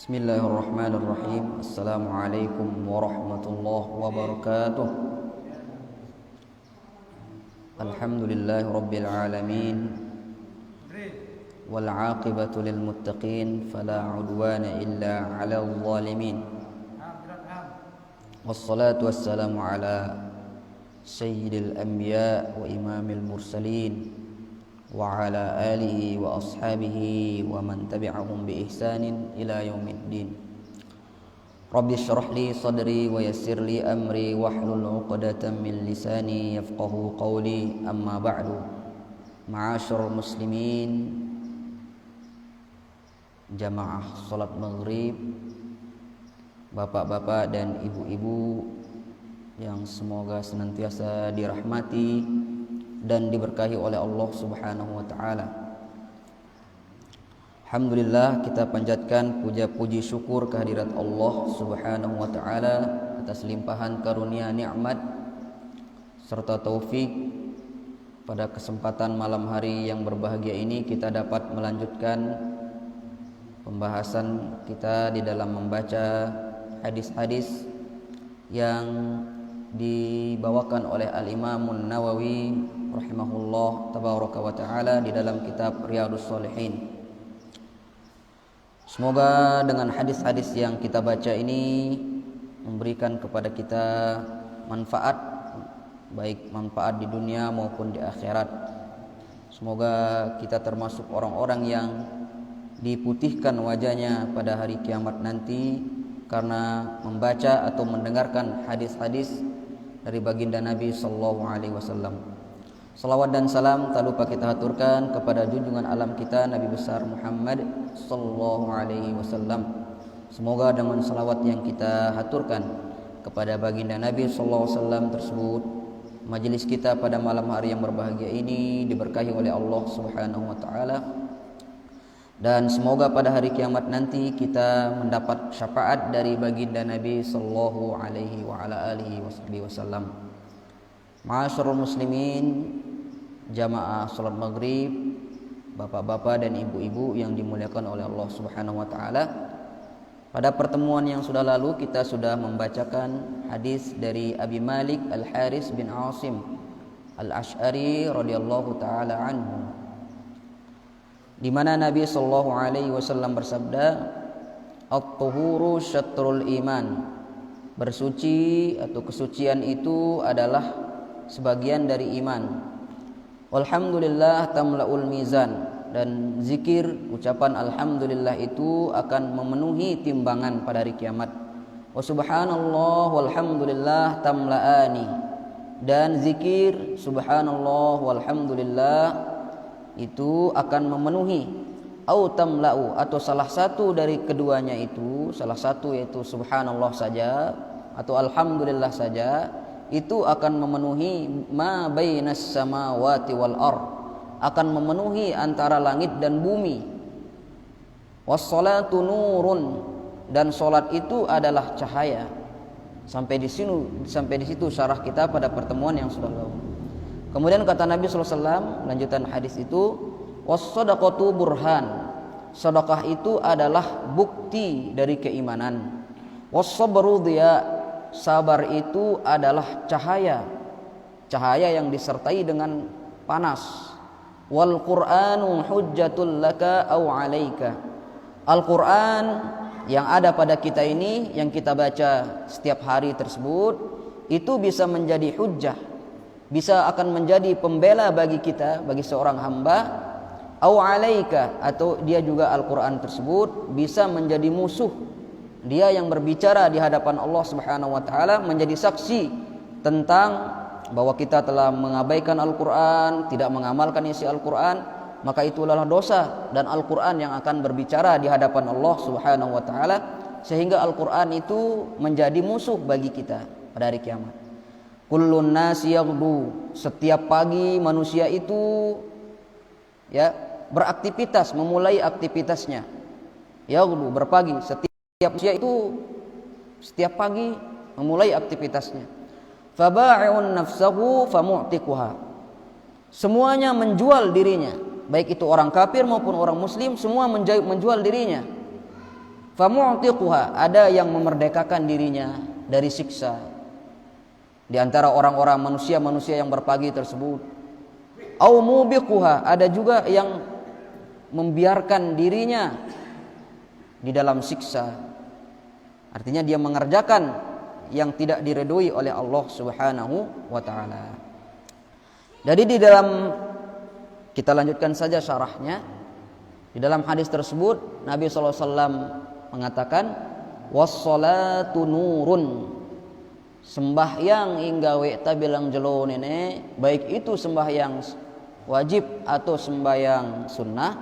Bismillahirrahmanirrahim. Assalamualaikum warahmatullahi wabarakatuh. Alhamdulillahi rabbil alamin. Wal aqibatu lil muttaqin fala udwana illa 'alal zalimin. Wassalatu wassalamu ala sayyidil anbiya wa imamil mursalin wa ala alihi wa ashabihi wa man tabi'ahum bi ihsanin ila yaumiddin. Rabbi shrah li sadri wa yassir li amri wahlul 'uqdatam min lisani yafqahu qawli. Amma ba'du. Ma'asyiral muslimin, jamaah salat maghrib, bapak-bapak dan ibu-ibu yang semoga senantiasa dirahmati dan diberkahi oleh Allah Subhanahu wa taala. Alhamdulillah, kita panjatkan puja-puji syukur kehadirat Allah Subhanahu wa taala atas limpahan karunia nikmat serta taufik. Pada kesempatan malam hari yang berbahagia ini kita dapat melanjutkan pembahasan kita di dalam membaca hadis-hadis yang dibawakan oleh Al-Imamun Nawawi rahimahullah tabaraka wa ta'ala di dalam kitab Riyadhus Shalihin. Semoga dengan hadis-hadis yang kita baca ini memberikan kepada kita manfaat, baik manfaat di dunia maupun di akhirat. Semoga kita termasuk orang-orang yang diputihkan wajahnya pada hari kiamat nanti karena membaca atau mendengarkan hadis-hadis dari baginda Nabi sallallahu alaihi wasallam. Salawat dan salam tak lupa kita haturkan kepada junjungan alam kita Nabi besar Muhammad sallallahu alaihi wasallam. Semoga dengan salawat yang kita haturkan kepada baginda Nabi sallallahu alaihi wasallam tersebut, majelis kita pada malam hari yang berbahagia ini diberkahi oleh Allah Subhanahu wa taala. Dan semoga pada hari kiamat nanti kita mendapat syafaat dari baginda Nabi sallallahu alaihi wa ala alihi wasallam. Ma'asyiral muslimin, jamaah salat maghrib, bapak-bapak dan ibu-ibu yang dimuliakan oleh Allah Subhanahu wa taala. Pada pertemuan yang sudah lalu kita sudah membacakan hadis dari Abi Malik Al-Haris bin Asim Al-Asy'ari radhiyallahu taala anhu, di mana Nabi sallallahu alaihi wasallam bersabda, "At-tuhuru syatrul iman." Bersuci atau kesucian itu adalah sebagian dari iman. Walhamdulillah tamla'ul mizan, dan zikir ucapan alhamdulillah itu akan memenuhi timbangan pada hari kiamat. Wa subhanallah walhamdulillah tamla'ani, dan zikir subhanallah walhamdulillah itu akan memenuhi, au tamla'u, atau salah satu dari keduanya itu, salah satu yaitu subhanallah saja atau alhamdulillah saja, itu akan memenuhi ma bainas samawati wal ard, akan memenuhi antara langit dan bumi. Wassalatu nurun, dan salat itu adalah cahaya. Sampai di situ syarah kita pada pertemuan yang sudah lalu. Kemudian kata Nabi sallallahu alaihi wasallam, lanjutan hadis itu, was-shadaqatu burhan, sedekah itu adalah bukti dari keimanan. Was-sabru dhiya, sabar itu adalah cahaya yang disertai dengan panas. Wal Qur'anu hujjatul laka aw 'alaika, Al-Qur'an yang ada pada kita ini, yang kita baca setiap hari tersebut, itu bisa menjadi hujjah, bisa akan menjadi pembela bagi kita, bagi seorang hamba, aw 'alaika, atau dia juga Al-Qur'an tersebut bisa menjadi musuh. Dia yang berbicara di hadapan Allah Subhanahu wa taala, menjadi saksi tentang bahwa kita telah mengabaikan Al-Qur'an, tidak mengamalkan isi Al-Qur'an, maka itulah dosa, dan Al-Qur'an yang akan berbicara di hadapan Allah Subhanahu wa taala, sehingga Al-Qur'an itu menjadi musuh bagi kita pada hari kiamat. Kullun nasi yaghdu, setiap pagi manusia itu beraktivitas, memulai aktivitasnya. Yaghdu, berpagi. Setiap manusia itu setiap pagi memulai aktivitasnya. Faba'i'un nafsahu famu'tiquha, semuanya menjual dirinya, baik itu orang kafir maupun orang muslim, semua menjual dirinya. Famu'tiquha, ada yang memerdekakan dirinya dari siksa di antara orang-orang manusia yang berpagi tersebut. Au mubiquha, ada juga yang membiarkan dirinya di dalam siksa. Artinya dia mengerjakan yang tidak diridhoi oleh Allah Subhanahu wa taala. Jadi di dalam, kita lanjutkan saja syarahnya. Di dalam hadis tersebut Nabi sallallahu alaihi wasallam mengatakan was-salatu nurun, sembahyang hingga ta bilang jelo nene, baik itu sembahyang wajib atau sembahyang sunnah,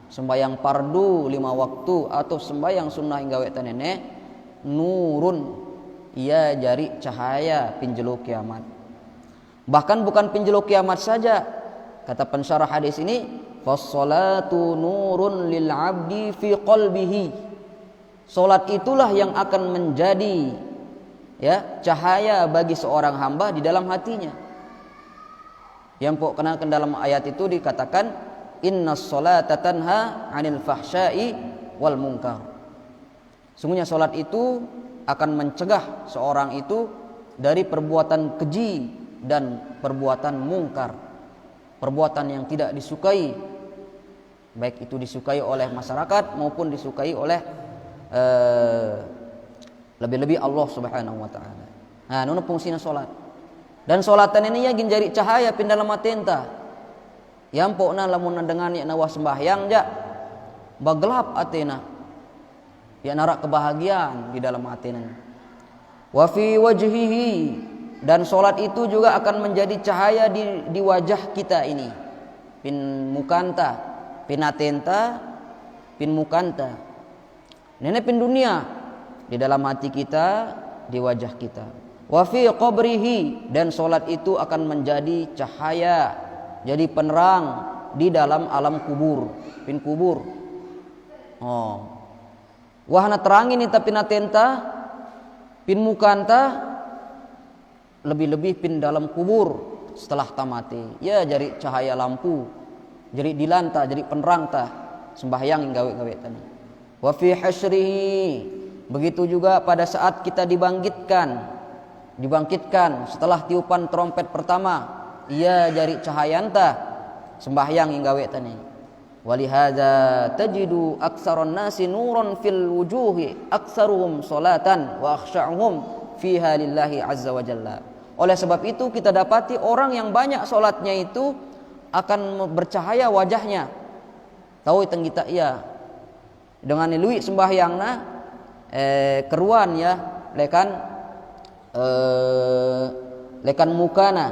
sembahyang fardu 5 waktu atau sembahyang sunnah hingga ta nene, nurun, ia jari cahaya pinjelo kiamat. Bahkan bukan pinjelo kiamat saja, kata pensyarah hadis ini, fas-salatu nurun lil 'abdi fi qalbihi. Salat itulah yang akan menjadi cahaya bagi seorang hamba di dalam hatinya. Yang kenalkan dalam ayat itu dikatakan innas salata tanha 'anil fahsya'i wal munkar. Sungguhnya salat itu akan mencegah seorang itu dari perbuatan keji dan perbuatan mungkar, perbuatan yang tidak disukai, baik itu disukai oleh masyarakat maupun disukai oleh lebih-lebih Allah Subhanahu wa taala. Nah, nuna fungsina salat. Dan salatan ini ya gin jari cahaya pin dalam atenta. Yampokna lamun dengan ya nawa sembahyang ja bagelap atena. Ya narak kebahagiaan di dalam atena. Wa fi wajhihi, dan salat itu juga akan menjadi cahaya di wajah kita ini. Pin mukanta, pin atenta, pin mukanta. Nenek pin dunia di dalam hati kita, di wajah kita. Wa fi qabrihi, dan salat itu akan menjadi cahaya, jadi penerang di dalam alam kubur, pin kubur. Wahana terangin ini tapi natenta, pin mukanta, lebih-lebih pin dalam kubur setelah tamati. Ya jadi cahaya lampu, jadi dilanta, jadi penerang ta sembahyang gawe-gawe tani. Wa fi hasyrihi, begitu juga pada saat kita dibangkitkan setelah tiupan trompet pertama, ia jari cahayanta sembahyang hingga wetani. Walihada tajidu aksaron nasi nuron fil wujuhi aksaruhum salatan wa akhsya'uhum fiha lillahi azza wa jalla. Oleh sebab itu kita dapati orang yang banyak salatnya itu akan bercahaya wajahnya. Tahu teng kita iya dengan lui sembahyangna keruan ya lekan mukana,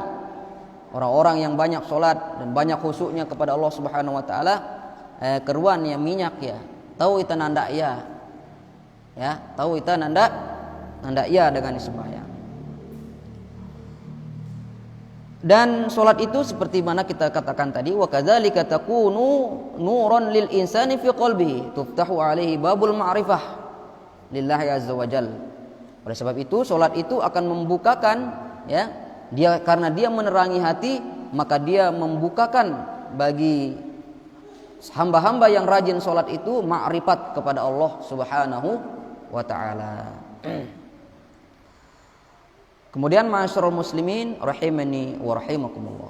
orang-orang yang banyak salat dan banyak khusyuknya kepada Allah Subhanahu wa taala, keruan ya minyak ya, tahu itu nanda ya tahu itu nanda ya dengan sembahyang. Dan salat itu seperti mana kita katakan tadi, wa kadzalika takunu nuran lil insani fi qalbihi tuftahu alaihi babul ma'rifah lillahi azza wajal. Oleh sebab itu salat itu akan membukakan dia, karena dia menerangi hati, maka dia membukakan bagi hamba-hamba yang rajin salat itu ma'rifat kepada Allah Subhanahu wa taala. Kemudian ma'asyiral muslimin rahimani wa rahimakumullah.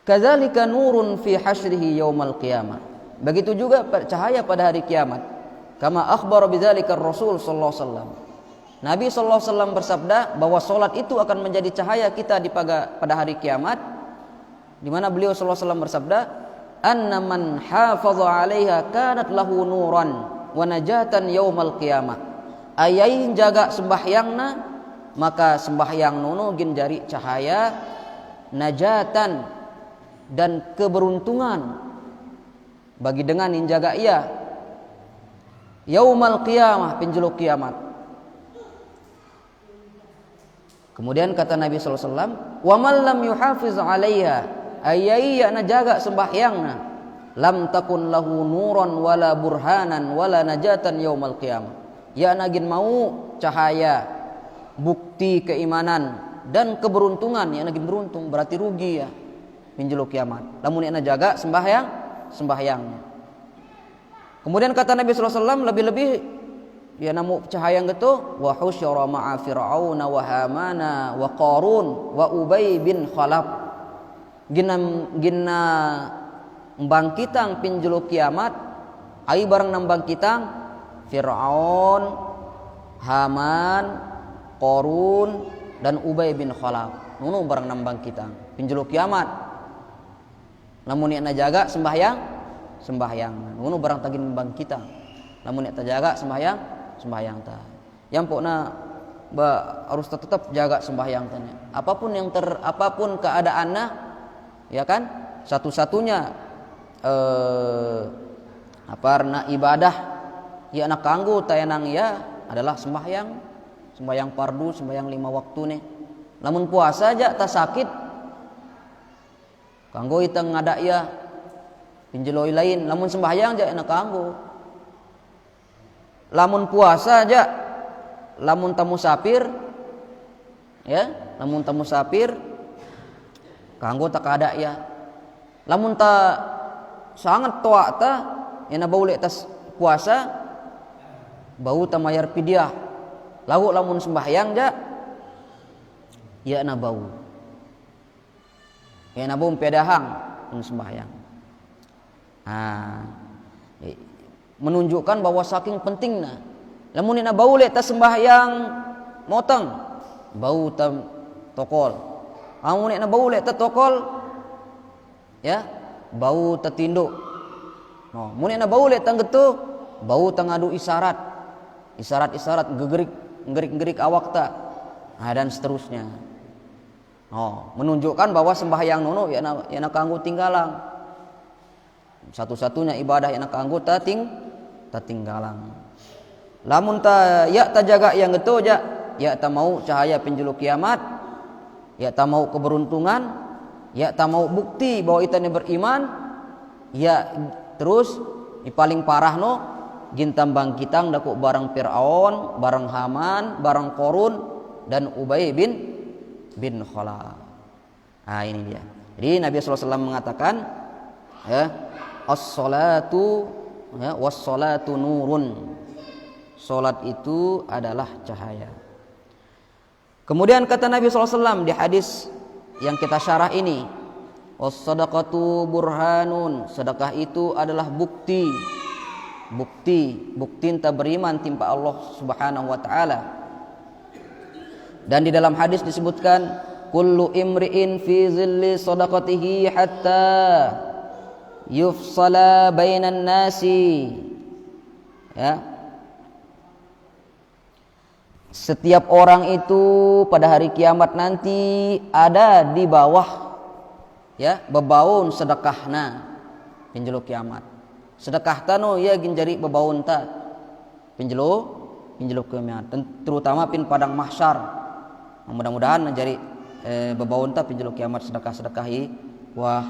Kadzalika nurun fi hasyrihi yaumal qiyamah. Begitu juga cahaya pada hari kiamat. Kama akhbara bidzalika Rasul sallallahu alaihi wasallam. Nabi sallallahu alaihi wasallam bersabda bahwa salat itu akan menjadi cahaya kita pada hari kiamat. Di mana beliau sallallahu alaihi wasallam bersabda, "Anna man hafaza 'alaiha kanat lahu nuran wa najatan yaumal qiyamah." Ayain jaga sembahyangna, maka sembahyang nono gin jari cahaya, najatan dan keberuntungan bagi dengan injaga ia yaumal qiyamah, pinjelo kiamat. Kemudian kata Nabi sallallahu alaihi wasallam, wa man lam yuhafiz 'alaiha, ayai na jaga sembahyangna, lam takun lahu nuran wala burhanan wala najatan yaumal qiyamah. Ya nagin mau cahaya, bukti keimanan dan keberuntungan, ya nagin beruntung berarti rugi ya pinjelo kiamat. Lamun ena jaga sembahyangnya. Kemudian kata Nabi sallallahu alaihi wasallam, lebih-lebih ya namu cahaya gitu, wa husyara ma'a fir'auna wa hamana wa qarun wa ubay bin khalaf. Gina bangkitang pinjulu kiamat ai barang nambangkitang Fir'aun, Haman, Qarun dan Ubay bin Khalaf. Nunu barang nambangkitang pinjulu kiamat. Lamun nek jaga sembahyang. Nunu barang tagin nambangkitang. Lamun nek jaga sembahyang ta. Yang pokna harus tetap jaga sembahyang tanya. Apapun keadaannya, ya kan? Satu-satunya ibadah ya anak kanggo tayanang ya adalah sembahyang fardu, sembahyang 5 waktu nih. Lamun puasa aja tak sakit kanggo itang ngada ya pinjeloi lain. Lamun sembahyang aja anak kanggo. Lamun puasa aja, lamun tamu sapir kanggo tak ada ya. Lamun ta sangat toa ta ina bau lek tas puasa bau ta mayar pidyah. Lagu lamun sembahyang ja ya na bau. Ya na bau pedahang mun sembahyang. Menunjukkan bahwa saking pentingnya. Lamun ina bau lek tas sembahyang motong bau ta tokol. Amun ina bau lek ta tokol ya bau tertinduk. Mun ena bau lek tang gitu, bau tang adu isyarat gerik awak ta. Dan seterusnya. Menunjukkan bahwa sembahyang nono ya na kanggo tinggalang. Satu-satunya ibadah yang kanggo ta tinggalang. Lamun ta jaga yang gitu aja, ya ta mau cahaya penjulu kiamat, ya ta mau keberuntungan, ya tak mau bukti bahwa itane beriman, ya terus di paling parah no gintam bangkitang daku barang Fir'aun, barang Haman, barang Qarun dan Ubay bin Khalaf. Ini dia. Jadi Nabi SAW mengatakan as-salatu was-salatu nurun. Salat itu adalah cahaya. Kemudian kata Nabi SAW di hadis yang kita syarah ini, was-sadaqatu burhanun, sedekah itu adalah bukti enta beriman timpa Allah Subhanahu wa taala. Dan di dalam hadis disebutkan kullu imri'in fi zilli sadaqatihi hatta yufsala bainan nasi. Ya. Setiap orang itu pada hari kiamat nanti ada di bawah ya bebaun sedekahna pinjelo kiamat. Sedekah tano ya ginjari bebaun ta pinjelo kiamat, terutama pin padang mahsyar. Mudah-mudahan menjadi bebaun ta pinjelo kiamat sedekah-sedekahi wah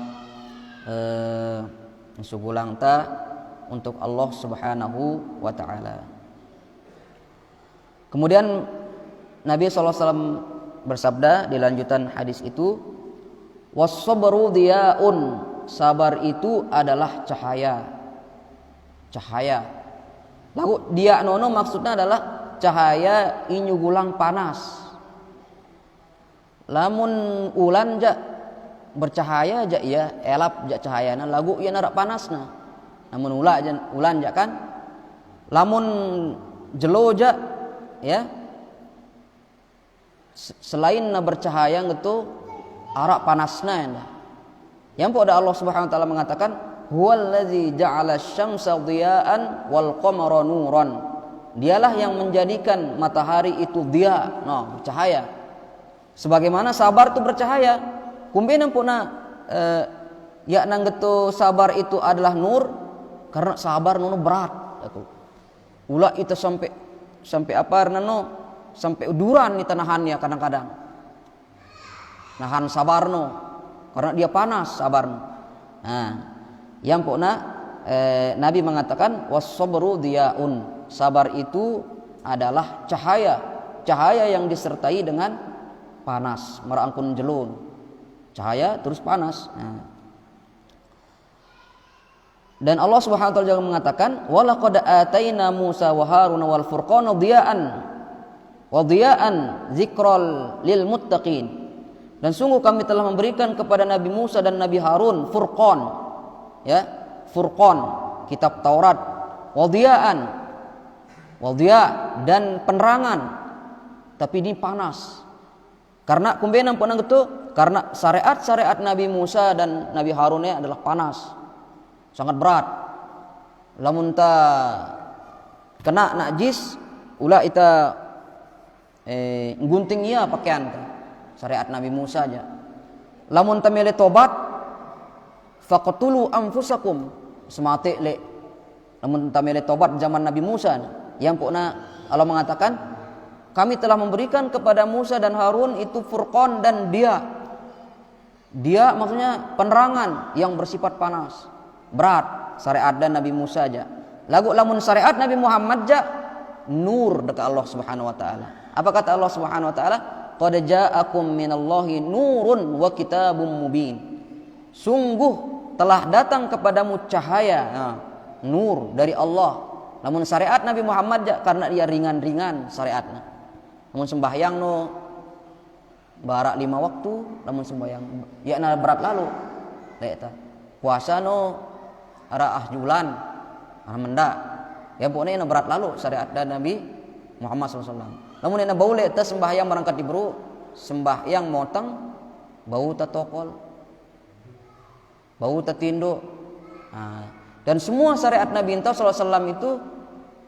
sugulang ta untuk Allah Subhanahu wa taala. Kemudian Nabi SAW bersabda di lanjutan hadis itu, was-sabru diyaun, sabar itu adalah cahaya. Lalu dia nono maksudnya adalah cahaya inyugulang panas. Lamun ulan ja bercahaya ja ya elap ja cahayana lagu ya narak panasna. Namun ulan ja kan. Lamun jelo ja ya selain bercahaya gitu arak panasna ya. Yang pada Allah Subhanahu wa taala mengatakan huwallazi ja'ala asy-syamsa dhiya'an wal qamara nuran. Dialah yang menjadikan matahari itu dia, bercahaya. Sebagaimana sabar itu bercahaya. Kumbina puna ya nang gitu sabar itu adalah nur karena sabar nuno berat aku. Ulah itu sampai apa nano sampai uduran di tanahannya kadang-kadang nahan sabarno karena dia panas sabarno. Yang pokna Nabi mengatakan was-sabru diyaun, sabar itu adalah cahaya yang disertai dengan panas, merangkun jelun cahaya terus panas. Dan Allah Subhanahu wa taala juga mengatakan, "Wa laqad ataina Musa wa Haruna wal furqana diya'an dzikral lil muttaqin." Dan sungguh kami telah memberikan kepada Nabi Musa dan Nabi Harun Furqan, ya, Furqan, kitab Taurat, wadiyaan, dan penerangan. Tapi ini panas. Karena kumbenan pun gitu, karena syariat Nabi Musa dan Nabi Harun adalah panas. Sangat berat. Lamun ta kena najis, ulah ita gunting ia pakaian ta. Syariat Nabi Musa aja. Lamun ta mele tobat, faqtulu anfusakum, semate le. Lamun ta mele tobat zaman Nabi Musa, yang pokna Allah mengatakan, kami telah memberikan kepada Musa dan Harun itu Furqan dan dia maksudnya penerangan yang bersifat panas, berat. Syariat dan Nabi Musa aja. Lamun syariat Nabi Muhammad aja nur dekat Allah Subhanahu wa taala. Apa kata Allah Subhanahu wa taala? Qad ja'akum minallahi nurun wa kitabum mubin. Sungguh telah datang kepadamu cahaya, nur dari Allah. Namun syariat Nabi Muhammad aja karena dia ringan-ringan syariatnya. Namun sembahyang no barak 5 waktu, namun sembahyang ya na berat lalu. Eta. Puasa no ara ahjulan, ara menda. Ya pokoknya na berat lalu syariat dan Nabi Muhammad SAW. Namun ena bau le ta sembahyang berangkat di bro, sembahyang moteng bau ta tokol. Bau ta tindo. Dan semua syariat Nabi sallallahu alaihi wasallam itu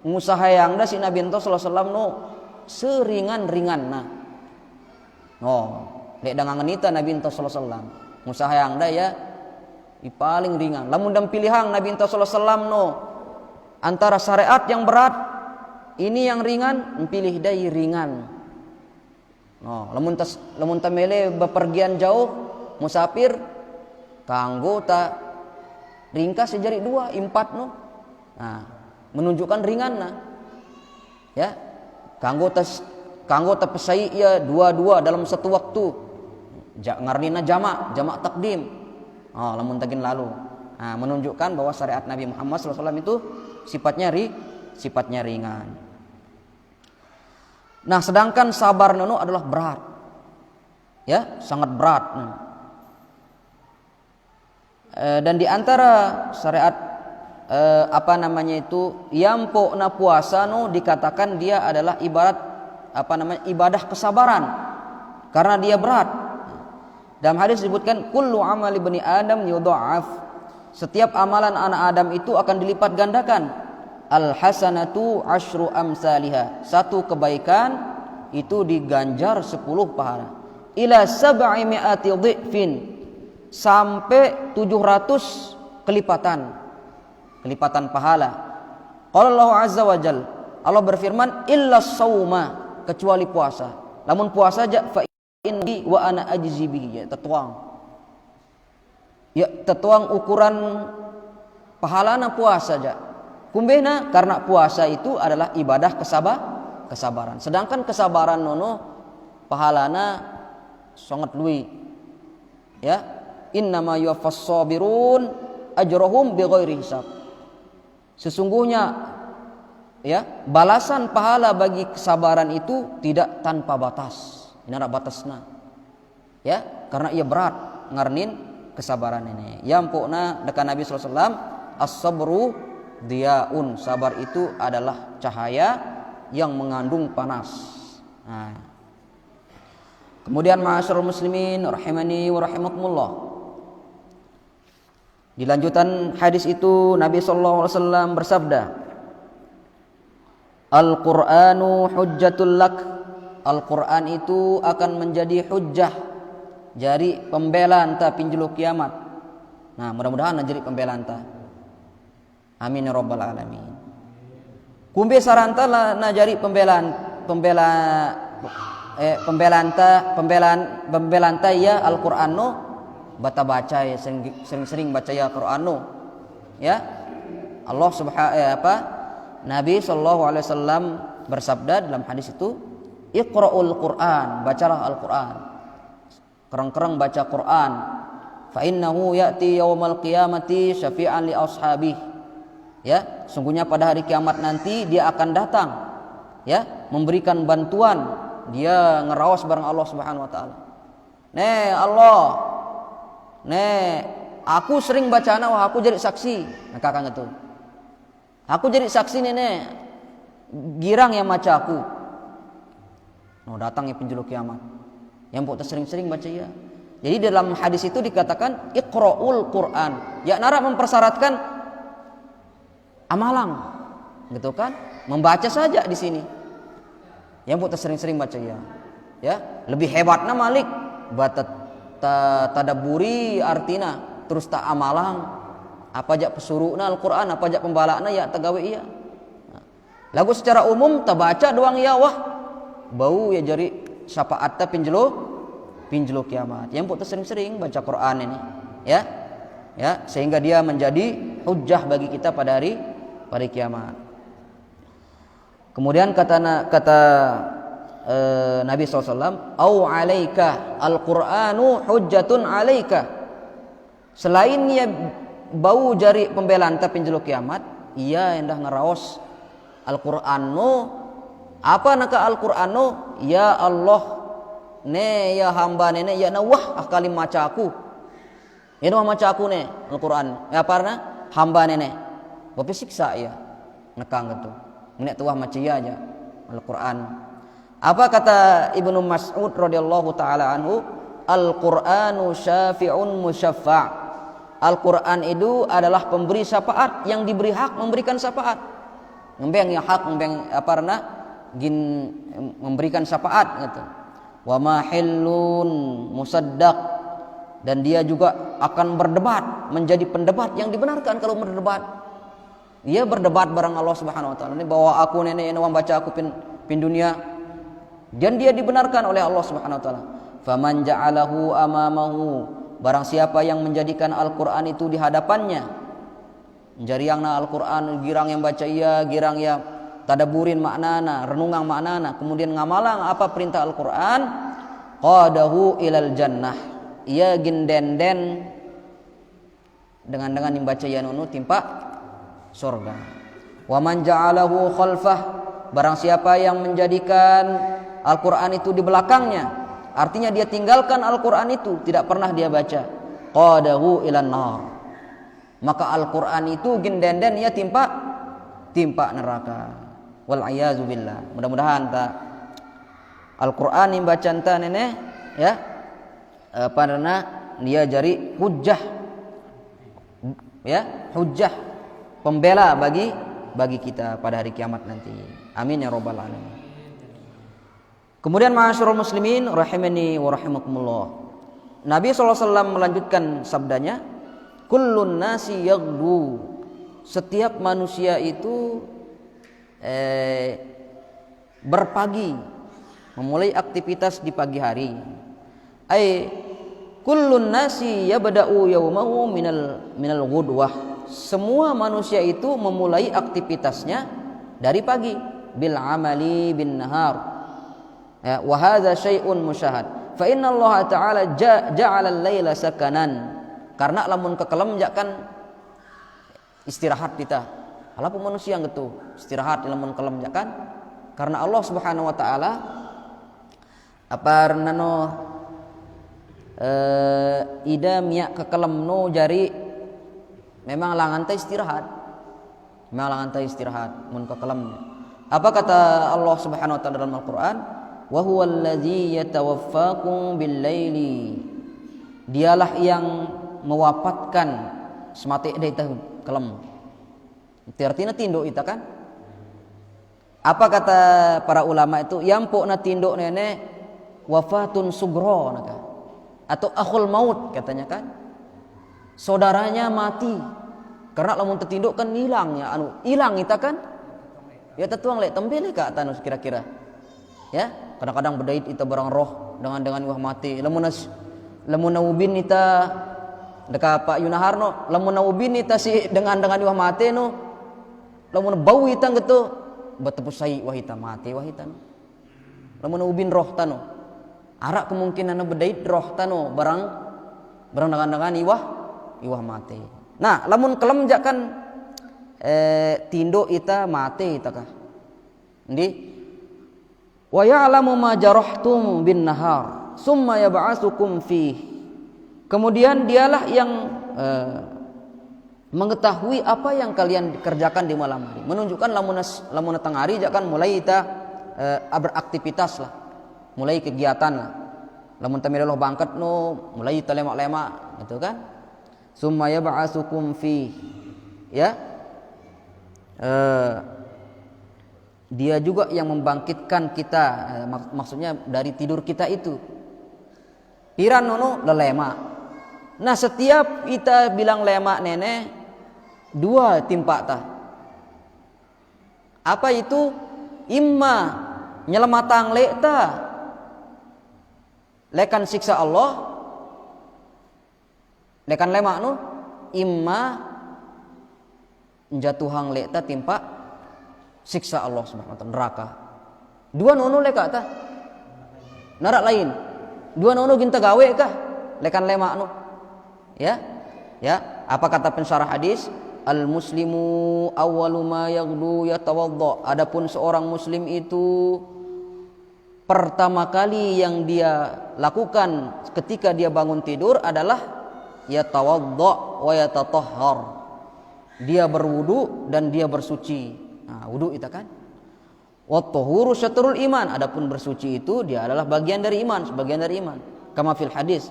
ngusahayang da si Nabi sallallahu alaihi wasallam no seringan-ringanna. Lek dangan nita Nabi sallallahu alaihi wasallam. Ngusahayang da ya paling ringan. Lamun dan pilihan Nabi sallallahu alaihi wasallam no antara syariat yang berat ini yang ringan, pilih dai ringan. Lamun ta mele bepergian jauh musafir kanggo ta ringkas sejari 2, 4 no. Menunjukkan ringan nah. Ya. Kanggo ta pesai ia 2 dalam satu waktu. Ngarnina jamak takdim. Lamun tagin lalu. Menunjukkan bahwa syariat Nabi Muhammad SAW itu sifatnya ringan. Nah, sedangkan sabar nono adalah berat. Ya, sangat berat. Dan di antara syariat yampo na puasa no dikatakan dia adalah ibadah kesabaran karena dia berat. Dalam hadis disebutkan kullu amali bani adam yudha'af. Setiap amalan anak Adam itu akan dilipat gandakan. Al hasanatu asyru amsalihha. Satu kebaikan itu diganjar 10 pahala. Ila sab'i mi'ati dhifin. Sampai 700 kelipatan pahala. Qala Allah azza wa jal, Allah berfirman illa shauma, kecuali puasa. Lamun puasa aja fa inni wa ana ajzi bihi, ya tetuang ukuran pahalana puasa aja. Kumbena karena puasa itu adalah ibadah kesabaran. Sedangkan kesabaran nono pahalana sangat luwi. Ya, innama yuwaffas sabirun ajrahum bighairi hisab. Sesungguhnya ya, balasan pahala bagi kesabaran itu tidak tanpa batas. Ini ada batasna. Ya, karena ia berat ngarnin kesabaran ini. Yampuna dekat Nabi sallallahu alaihi wasallam as-sabru diyaun, sabar itu adalah cahaya yang mengandung panas. Kemudian ma'asyiral muslimin rahimani wa rahimakumullah. Di lanjutan hadis itu Nabi sallallahu alaihi wasallam bersabda, Al-Qur'anu hujjatul lak. Al-Qur'an itu akan menjadi hujjah, jadi pembelaan ta pinjulu kiamat. Nah, mudah-mudahan jadi pembelaan ta. Amin ya rabbal alamin. Kumbe saranta na jadi pembelaan ta ya Al-Qur'an no baca ya sering baca ya Qur'an no. Ya. Allah Nabi sallallahu alaihi wasallam bersabda dalam hadis itu, Iqra'ul Qur'an, bacalah Al-Qur'an. Kereng-kereng baca Qur'an. fa innahu ya'ti yaumal qiyamati syafi'an li ashabi. Ya, sungguhnya pada hari kiamat nanti dia akan datang, ya, memberikan bantuan, dia ngerawas bareng Allah Subhanahu wa taala. Allah, aku sering baca wah aku jadi saksi. Nah, kakak itu. Aku jadi saksi nih, girang yang baca aku. No, datang ya penjuru kiamat. Yang pokoknya sering-sering baca ya. Jadi dalam hadis itu dikatakan iqra'ul Quran. Ya nara mempersyaratkan amalan, gitu kan? Membaca saja di sini. Yang pokoknya sering-sering baca ya. Ya, lebih hebatnya Malik batat tadaburi artina terus tak amalang apa aja pesuruhna Al-Quran apa aja pembalakna ya tagawe iya. Lagu secara umum tak baca doang ya wah bau ya jari syafaatnya pinjelo kiamat. Yang pokoknya sering-sering baca Quran ini ya sehingga dia menjadi hujjah bagi kita pada hari kiamat. Kemudian kata Nabi SAW, au alaika al-Qur'anu hujjatun alaika. Selain ia bau jari pembelaan tapi pinjelo kiamat, ia hendak ngeraos Al-Qur'anu apa naka Al-Qur'anu ya Allah ne ya hamba ne ya nawah akali maca aku. Ya nawah maca aku ne Al-Qur'an. Ya parna hamba ne bape siksa ya nekang gitu. Nek tuah maca ya aja Al-Qur'an. Apa kata Ibnu Mas'ud radhiyallahu taala anhu? Al-Qur'anu syafi'un musyaffa'. Al-Qur'an itu adalah pemberi syafaat yang diberi hak memberikan syafaat. Ngembeng yang hak ngembeng aparna gin memberikan syafaat gitu. Wa mahillun musaddaq, dan dia juga akan berdebat, menjadi pendebat yang dibenarkan kalau berdebat. Dia berdebat bareng Allah Subhanahu wa taala. Ini bahwa aku nenek yang baca aku pin dunia. Dan dia dibenarkan oleh Allah Subhanahu wa taala. Faman ja'alahu amamahu, barang siapa yang menjadikan Al-Qur'an itu di hadapannya. Jariangna Al-Qur'an girang yang baca iya, girang ya tadaburin maknana, renungang maknana, kemudian ngamalang apa perintah Al-Qur'an, qadahu ilal jannah. Ia gindenden dengan yang baca ya nunu timpa surga. Wa man ja'alahu khalfah, barang siapa yang menjadikan Al-Quran itu di belakangnya, artinya dia tinggalkan Al-Quran itu, tidak pernah dia baca, qadahu ilan nar, maka Al-Quran itu gindenden ia timpa neraka. Wal ayazu billah. Mudah-mudahan tak Al-Quran yang baca enta nenek ya karena dia jari hujjah ya, hujjah pembela bagi kita pada hari kiamat nanti. Amin ya rabbal alamin. Kemudian ma'asyiral muslimin rahimani wa rahimakumullah. Nabi SAW melanjutkan sabdanya, kullun nasi yaghdu, setiap manusia itu berpagi, memulai aktivitas di pagi hari. Ai kullun nasi yabda'u yaumahu minal ghudwah, semua manusia itu memulai aktivitasnya dari pagi, bil amali bin nahar. Ya, wa hadza syai'un musyahad. Fa inna Allah Ta'ala ja'ala al-laila sakanan. Karena lamun kekelem kan istirahat kita. Alapu manusia gitu, istirahat lamun kelem kan? Karena Allah Subhanahu wa taala apa nano idam ya kekelem no jari memang langan teh istirahat. Memang langan teh istirahat mun kekelem. Apa kata Allah Subhanahu wa taala dalam Al-Qur'an? Wa huwal ladzi yatawaffakum bil laili, dialah yang mewafatkan semati dia itu kelem. Itu artinya tinduk itu kan. Apa kata para ulama itu? Yampuk na tinduk nenek wafatun sugro naka, atau akhul maut katanya kan. Saudaranya mati. Karena lamun tertinduk kan hilang ya, hilang itu kan. Ya tetuang lek tempel ka tanus kira-kira. Ya, kadang-kadang berdait itu barang roh dengan wah mati. Lamun ubin ita deka Pak Yunaharno, lamun ubin ita si dengan wah mati no. Lamun bau ita gitu, betepus sai wah ita mati wah ita no. Lamun ubin roh tano. Arak kemungkinan berdait roh tano barang Berang-dengan iwah mate. Nah, lamun kelem jakan tindo ita mate ita kah. Ndi wa ya'lamu ma jarahtum bin nahar summa yab'atsukum fi. Kemudian dialah yang mengetahui apa yang kalian kerjakan di malam hari. Menunjukkan lamun tengah hari jakan mulai ita beraktivitas lah. Mulai kegiatan lah. Lamun tamiloh bangkat no mulai ita lemak-lemak gitu kan. Summa yab'atsukum fi. Ya. Dia juga yang membangkitkan kita, maksudnya dari tidur kita itu. Piran nono lelemak. Nah, setiap kita bilang lemak nenek, dua timpa tah. Apa itu? Imma nyelamatang lekta, lekan siksa Allah, lekan lemak nu, imma jatuhang lekta timpa siksa Allah Subhanahu wa taala, neraka. Dua nono leka tah. Narak lain. Dua nono ginta gawe kah? Lekan lemak nu. Ya. Ya, apa kata pensyarah hadis? Al muslimu awwalu ma yaghdu yatawadda. Adapun seorang muslim itu pertama kali yang dia lakukan ketika dia bangun tidur adalah yatawadda wa yatatahhar. Dia berwudu dan dia bersuci. Nah, wudu itu kan. Wa tahuru syatrul iman. Adapun bersuci itu dia adalah bagian dari iman, sebagian dari iman. Kama fil hadis.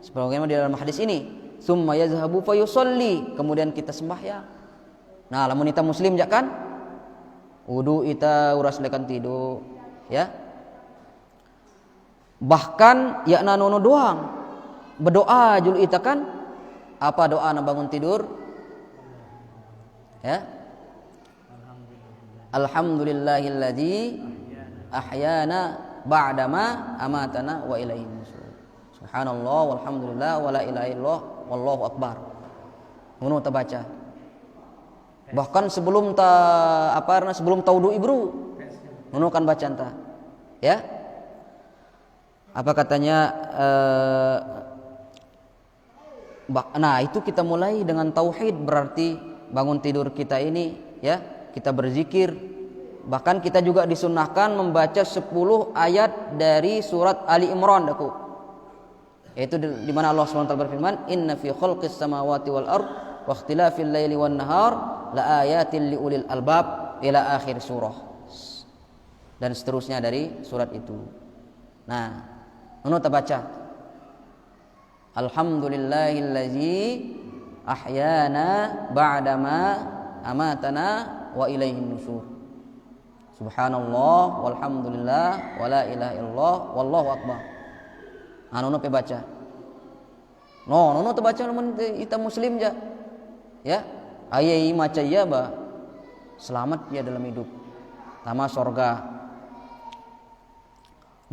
Sebagaimana di dalam hadis ini, summa yazhabu fayusalli, kemudian kita sembahyang. Nah, lamun kita muslim jak kan? Wudu kita uras lekan tidur, ya. Bahkan yakna nono doang. Berdoa jul ita kan? Apa doa na bangun tidur? Ya. Alhamdulillahilladzi ahyana ba'dama amatana wa ilaihi nusyur. Subhanallah walhamdulillah wala ilaha illallah wallahu akbar. Ngono ta baca. Bahkan sebelum sebelum taudu ibru. Ngono kan baca anta. Ya. Apa katanya nah, itu kita mulai dengan tauhid, berarti bangun tidur kita ini ya, kita berzikir. Bahkan kita juga disunnahkan membaca 10 ayat dari surat Ali Imran daku. Yaitu di mana Allah SWT berfirman, "Inna fi khalqis samawati wal ard wa ikhtilafil laili wan nahar la ayatin liulil albab" ila akhir surah. Dan seterusnya dari surat itu. Nah, ono ta baca. Alhamdulillahillazi ahyana ba'dama amatana wa ilaihin nusyur. Subhanallah walhamdulillah wala ilaha illallah wallahu akbar. Anu pe baca. No te baca mun kita muslim ja. Ya. Ayai maca ya ba. Selamat ya dalam hidup. Tama surga.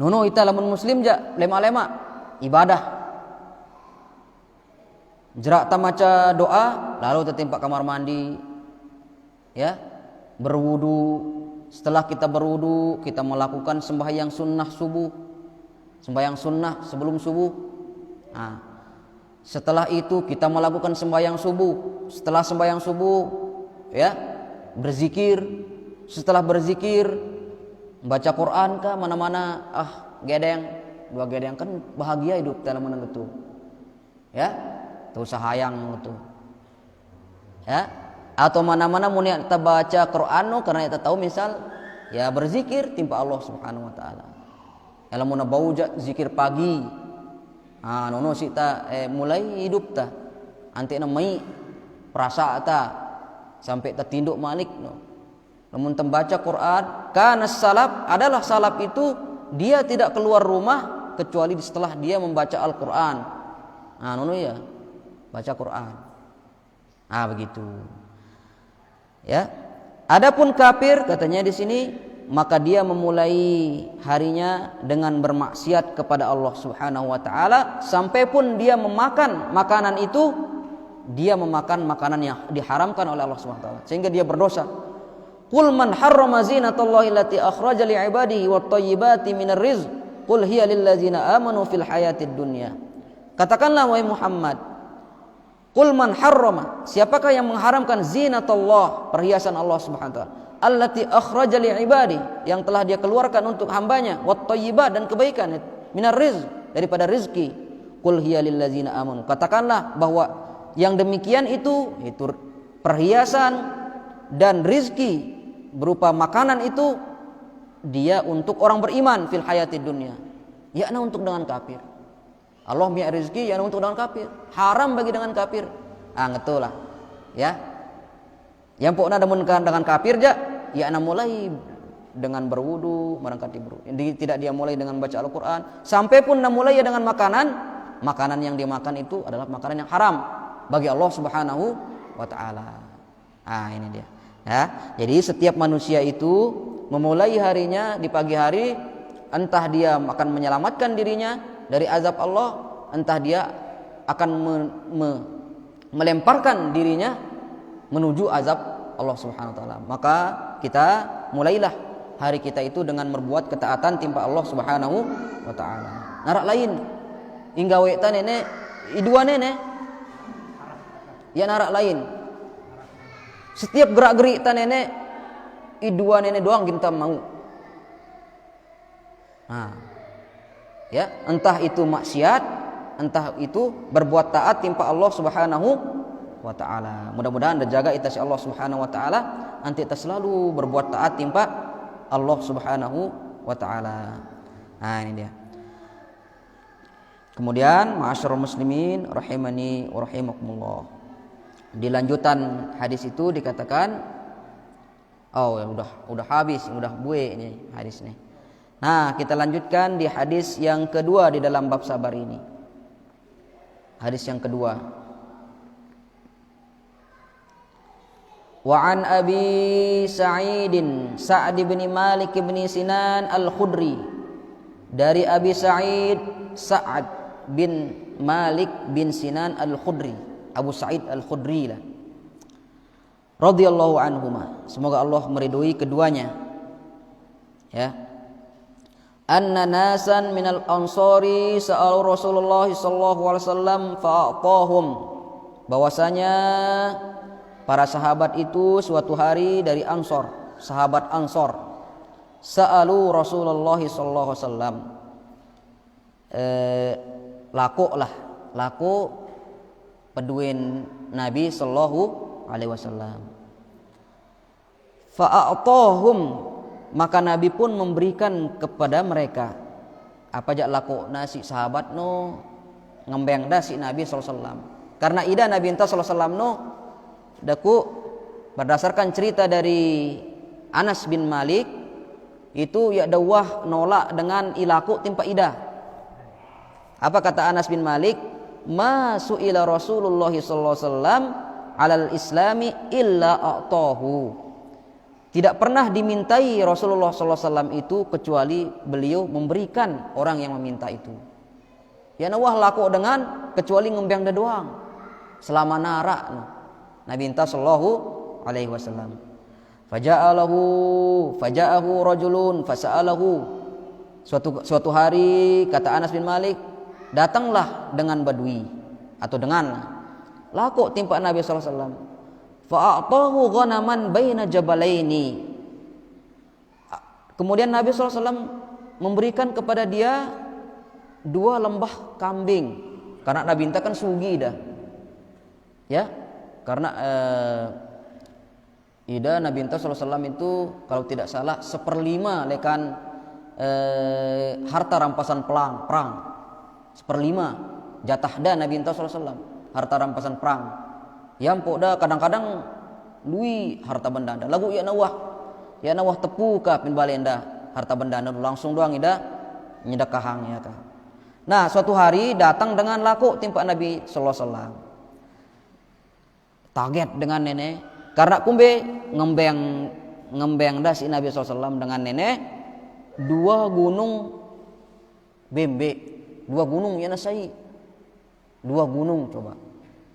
Nono ita lamun muslim ja lema-lema ibadah. Jerak ta maca doa lalu tertimpa kamar mandi. Ya. Berwudu. Setelah kita berwudu, kita melakukan sembahyang sunnah subuh. Sembahyang sunnah sebelum subuh. Nah, setelah itu kita melakukan sembahyang subuh. Setelah sembahyang subuh, ya, berzikir. Setelah berzikir, baca Quran kah mana-mana. Gedeng, 2 gedeng kan bahagia hidup dalam menang itu. Ya, tuh sahayang itu. Ya, atau mana-mana mun kita baca Quran karena kita tahu misal ya berzikir timpa Allah Subhanahu wa taala. Lamun bau zikir pagi. Nono sita mulai hidup ta. Ante na mai perasa ta sampai ta tinduk malik no. Lamun tembaca Quran, kana salaf adalah salaf itu dia tidak keluar rumah kecuali setelah dia membaca Al-Qur'an. Nono ya baca Quran. Begitu. Ya. Adapun kafir katanya di sini maka dia memulai harinya dengan bermaksiat kepada Allah Subhanahu wa taala sampai pun dia memakan makanan itu dia memakan makanan yang diharamkan oleh Allah Subhanahu wa taala sehingga dia berdosa. Qul man harrama zinatallahi allati akhraja li ibadihi wat thayyibati minar rizq qul hiya lil ladzina amanu fil hayatid dunya. Katakanlah wahai Muhammad, qul man harrama, siapakah yang mengharamkan zinatullah, perhiasan Allah Subhanahu wa taala, allati akhraja li ibadi, yang telah dia keluarkan untuk hambanya, wat thayyibat, dan kebaikan, minar rizq, daripada rizki. Qul hiya lil ladzina amanu, katakanlah bahwa yang demikian itu perhiasan dan rizki berupa makanan itu dia untuk orang beriman fil hayati dunia, yakna untuk dengan kafir. Allah punya rezeki yakna untuk dengan kafir, haram bagi dengan kafir. Ngetul lah ya, yang pokoknya dengan kafir ja yakna mulai dengan berwudu, merangkati berwudu, tidak dia mulai dengan baca Al-Quran, sampai pun mulai ya dengan makanan yang dia makan itu adalah makanan yang haram bagi Allah Subhanahu wa taala. Ini dia ya. Jadi setiap manusia itu memulai harinya di pagi hari, entah dia akan menyelamatkan dirinya dari azab Allah, entah dia akan melemparkan dirinya menuju azab Allah Subhanahu wa taala. Maka kita mulailah hari kita itu dengan berbuat ketaatan timpa Allah Subhanahu wa taala. Narak lain hingga weta nenek idua nenek ya, narak lain setiap gerak-gerik ta nenek idua nenek doang kita mau. Ya, entah itu maksiat, entah itu berbuat taat timpa Allah Subhanahu wa taala. Mudah-mudahan jaga kita si Allah Subhanahu wa taala, nanti kita selalu berbuat taat timpa Allah Subhanahu wa taala. Ini dia. Kemudian ma'asyiral muslimin rahimani wa rahimakumullah. Di lanjutan hadis itu dikatakan, udah habis, udah buih ini hadis ini. Nah, kita lanjutkan di hadis yang kedua di dalam bab sabar ini. Hadis yang kedua. Wa an Abi Sa'idin Sa'd bin Malik bin Sinan Al-Khudri, dari Abi Sa'id Sa'ad bin Malik bin Sinan Al-Khudri, Abu Sa'id Al-Khudri lah, radhiyallahu anhuma, semoga Allah meridhoi keduanya. Ya. Anna nasan minal ansari sa'alu Rasulullah sallallahu alaihi wasallam fa'atahum, bahwasanya para sahabat itu suatu hari dari Ansor, sahabat Ansor, sa'alu Rasulullah sallallahu alaihi wasallam, laku peduin Nabi sallallahu alaihi wasallam. Fa'atahum, maka Nabi pun memberikan kepada mereka. Apa jak laku nasi sahabat no ngembeng dah si Nabi sallallahu alaihi wasallam. Karena ida Nabi sallallahu alaihi wasallam no daku berdasarkan cerita dari Anas bin Malik itu ya dawah nolak dengan ilaku timpa ida. Apa kata Anas bin Malik? Ma su'ila Rasulullah sallallahu alaihi wasallam alal islami illa a'tahu. Tidak pernah dimintai Rasulullah SAW itu kecuali beliau memberikan orang yang meminta itu. Ya nawah laku dengan kecuali ngembang dah doang. Selama narak Nabi sallallahu alaihi wasallam. Faja'ahu rajulun fasa'alahu. Suatu hari kata Anas bin Malik, datanglah dengan badui atau dengan laku timpa Nabi sallallahu alaihi wasallam. Fa'atahu ghanaman baina jabalaini. Kemudian Nabi SAW memberikan kepada dia 2 lembah kambing, karena Nabi kan sugi dah, ya, karena ida Nabi SAW itu kalau tidak salah 1/5 lekan harta rampasan perang, 1/5 jatah dah Nabi SAW harta rampasan perang. Yang poda kadang-kadang lui harta benda anda lagu ya nawah tepu ka pin balenda harta benda anda langsung doang ida nyedekahang ya kah. Nah, suatu hari datang dengan laku timpa Nabi sallallahu alaihi wasallam. Target dengan nenek karena kumbe ngembeng dah si Nabi sallallahu alaihi wasallam dengan nenek 2 gunung bembe, 2 gunung ya nasai, 2 gunung coba.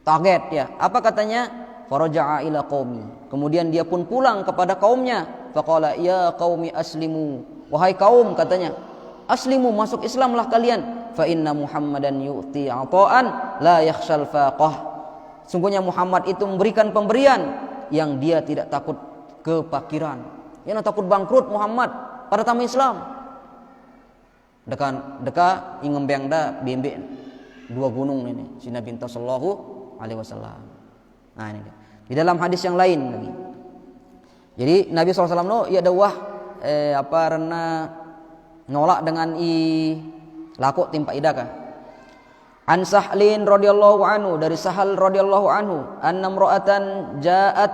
Target ya. Apa katanya? Faraja'a ila qaumi. Kemudian dia pun pulang kepada kaumnya. Faqala ya qaumi aslimu. Wahai kaum katanya, aslimu, masuk Islamlah kalian. fa inna Muhammadan yu'ti 'ata'an la yakhshal faqah. Sungguhnya Muhammad itu memberikan pemberian yang dia tidak takut kepakiran. Yang takut bangkrut Muhammad pada tamu Islam. Deka ingembeng da bembe dua gunung ini si Nabi sallallahu alaihi wasallam. Nah ini di dalam hadis yang lain lagi. Jadi Nabi SAW no ia dawah rena nolak dengan laku timpa idaka. An Sahlin radhiyallahu anhu, dari Sahal radhiyallahu anhu, anna imra'atan ja'at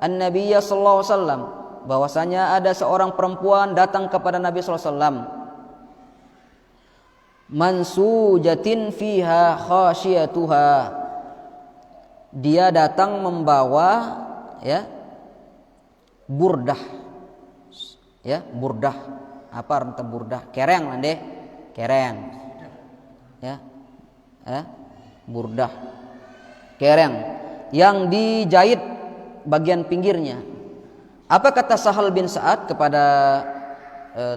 an-nabiy sallallahu alaihi wasallam, bahwasanya ada seorang perempuan datang kepada Nabi sallallahu alaihi wasallam, mansujatin fiha khasyatuha, dia datang membawa burdah, burdah, apa arti burdah? Kereng lah deh, kereng, burdah, kereng yang dijahit bagian pinggirnya. Apa kata Sahal bin Sa'ad kepada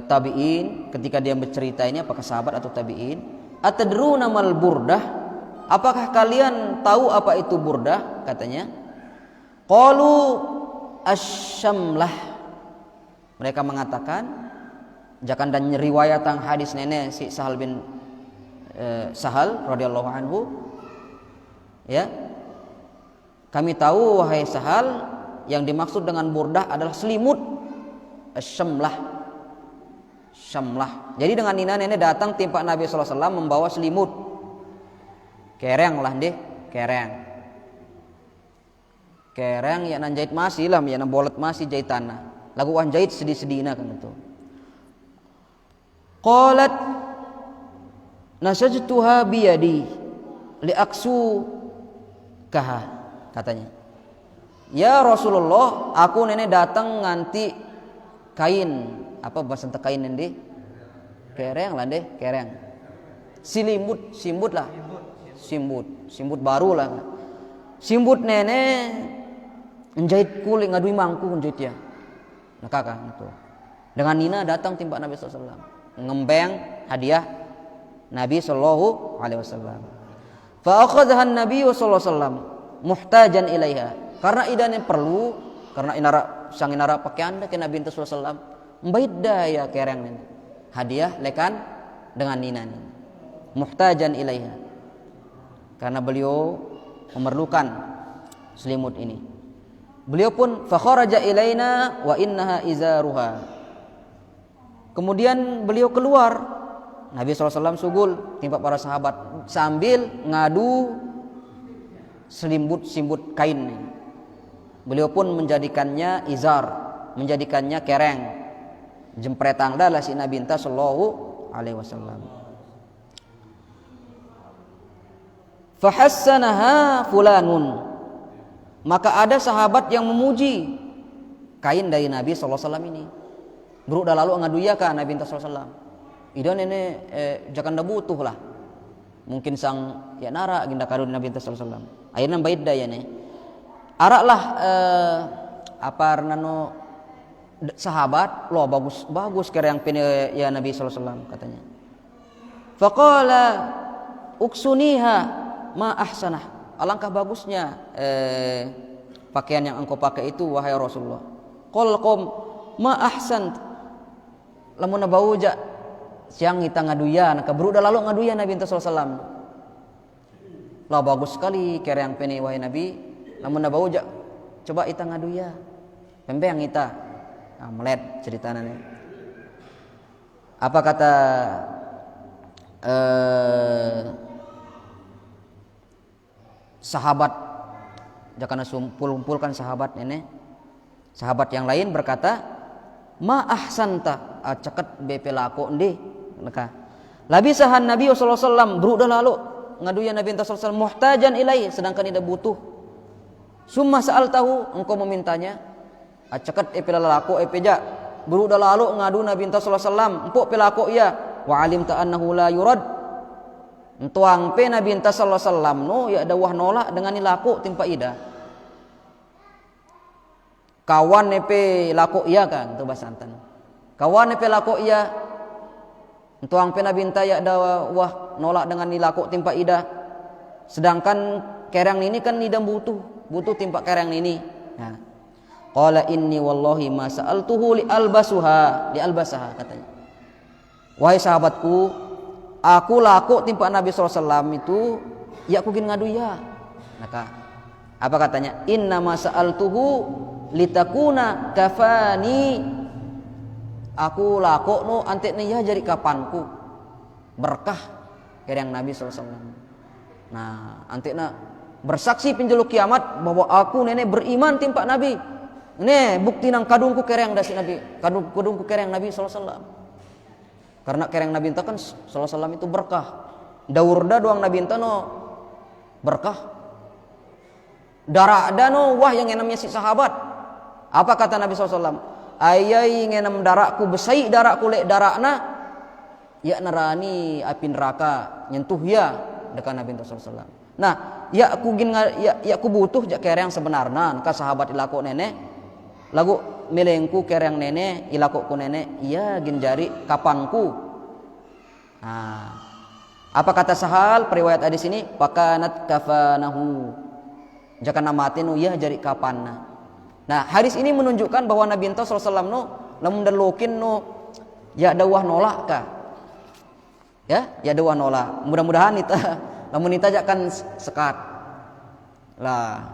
tabi'in ketika dia bercerita ini, apakah sahabat atau tabi'in? Atadruna mal burdah? Apakah kalian tahu apa itu burdah? Katanya. Qalu asyamlah. Mereka mengatakan, jakan dan riwayatan hadis nenek si Sahal bin Sahal radhiyallahu anhu, kami tahu wahai Sahal, yang dimaksud dengan burdah adalah selimut. Asyamlah, syamlah. Jadi dengan nina nenek datang timpa Nabi sallallahu alaihi wasallam membawa selimut. Kereng lah deh, kereng. Kereng ya nan jahit masih lah, ya nan bolet masih jahitanna. Lagu wan jahit sedih-sedihna kan itu. Qalat nasajtuha biyadi liaksu kaha, katanya. Ya Rasulullah, aku nenek datang nganti kain, apa bahasa kain nanti? Kereng lah deh, kereng. Silimut, simbut lah. Simbut baru lah. Simbut nenek menjahit kulit ngadui mangku menjahit ya. Nah kakak itu. Dengan nina datang timpa Nabi sallallahu alaihi wasallam, ngembeng hadiah Nabi sallallahu alaihi wasallam. Fa akhadha an-nabi sallallahu alaihi wasallam muhtajan ilaiha. Karena idane perlu, karena inara pakaian ke Nabi sallallahu alaihi wasallam. Mbaidda ya kereng ini. Hadiah lekan dengan nina ini. Muhtajan ilaiha. Karena beliau memerlukan selimut ini. Beliau pun fa kharaja ilaina wa innaha izaruha. Kemudian beliau keluar, Nabi SAW sugul timpa para sahabat sambil ngadu simbut kain. Beliau pun menjadikannya izar, menjadikannya kereng. Jempretang adalah si Nabi sallallahu alaihi wasallam. Fahassanaha fulanun. Maka ada sahabat yang memuji kain dari Nabi sallallahu alaihi wasallam ini. Bro dah lalu ngaduya ka Nabi sallallahu alaihi wasallam. Ida nene jangan dah butuh lah. Mungkin sang ya nara ginda kadu Nabi sallallahu alaihi wasallam. Ayeuna bait da ya ne. Araklah nano sahabat lo bagus kira yang pene ya Nabi sallallahu alaihi wasallam katanya. Faqala uksuniha ma ahsanah. Alangkah bagusnya pakaian yang engkau pakai itu wahai Rasulullah. Qul qum ma ahsan. Lamun bauja siang kita ngaduya nak buru dah lalu ngaduya Nabi sallallahu alaihi wasallam. Lah bagus sekali kira yang pene wahai Nabi. Lamun bauja coba kita ngaduya. Pembeng kita. Nah, melet ceritanya. Apa kata sahabat, jangan kumpulkan sahabat ini. Sahabat yang lain berkata, ma ahsanta, ceket BP lako ndi. Labi sahan Nabi sallallahu alaihi wasallam berudah lalu ngaduya Nabi sallallahu alaihi wasallam muhtajan ilai, sedangkan tidak butuh. Summa sa'al tahu, engkau memintanya. Ceket lako epeja berudah lalu ngadu Nabi sallallahu alaihi wasallam empuk pelako iya wa alimta annahu la yurad. Entuang pe Nabi sallallahu alaihi wasallam no ya dawah nolak dengan ilaku timpa ida. Kawan nepe lako iya kan tu bahasa Antan. Kawan nepe lako iya Tuang pena binta ya da wah nolak dengan nilako timpa ida. Sedangkan kerang ini kan ida butuh timpa kerang ini. Nah. Qala inni wallahi ma sa'altuhu li albasaha katanya. Wahai sahabatku, aku laku timpa Nabi SAW itu ya aku gin ngadu ya. Maka apa katanya? Inna ma sa'altuhu litakuna kafani. Aku lakok no antek nih ya jadi kapanku berkah kerang Nabi SAW. Nah antek na bersaksi penjeluk kiamat bahwa aku nenek beriman timpak Nabi. Ini bukti nang kadungku kerang dasi Nabi, kadungku kerang Nabi SAW. Karena kerang Nabi itu kan SAW itu berkah. Daurda doang Nabi itu no berkah. Darah no wah yang namanya si sahabat. Apa kata Nabi SAW? Ayai ngenam darakku besai darakku lek darakna ya narani api neraka nyentuh ya dekat Nabi sallallahu. Nah ya aku gin ya aku butuh jak kereng sebenarnya ka sahabat ilako nenek lagu milengku kereng nenek ilako ku nenek iya gin jari kapanku. Nah apa kata Sahal periwayat hadis ini pakanat kafanahu jaka namatinu ya jari kapanna. Nah hadis ini menunjukkan bahwa Nabi Sallallahu Alaihi Wasallam lamun delokin ya dawah nolak kah? Ya dawah nolak. Mudah-mudahan kita lamun kita akan sekat lah.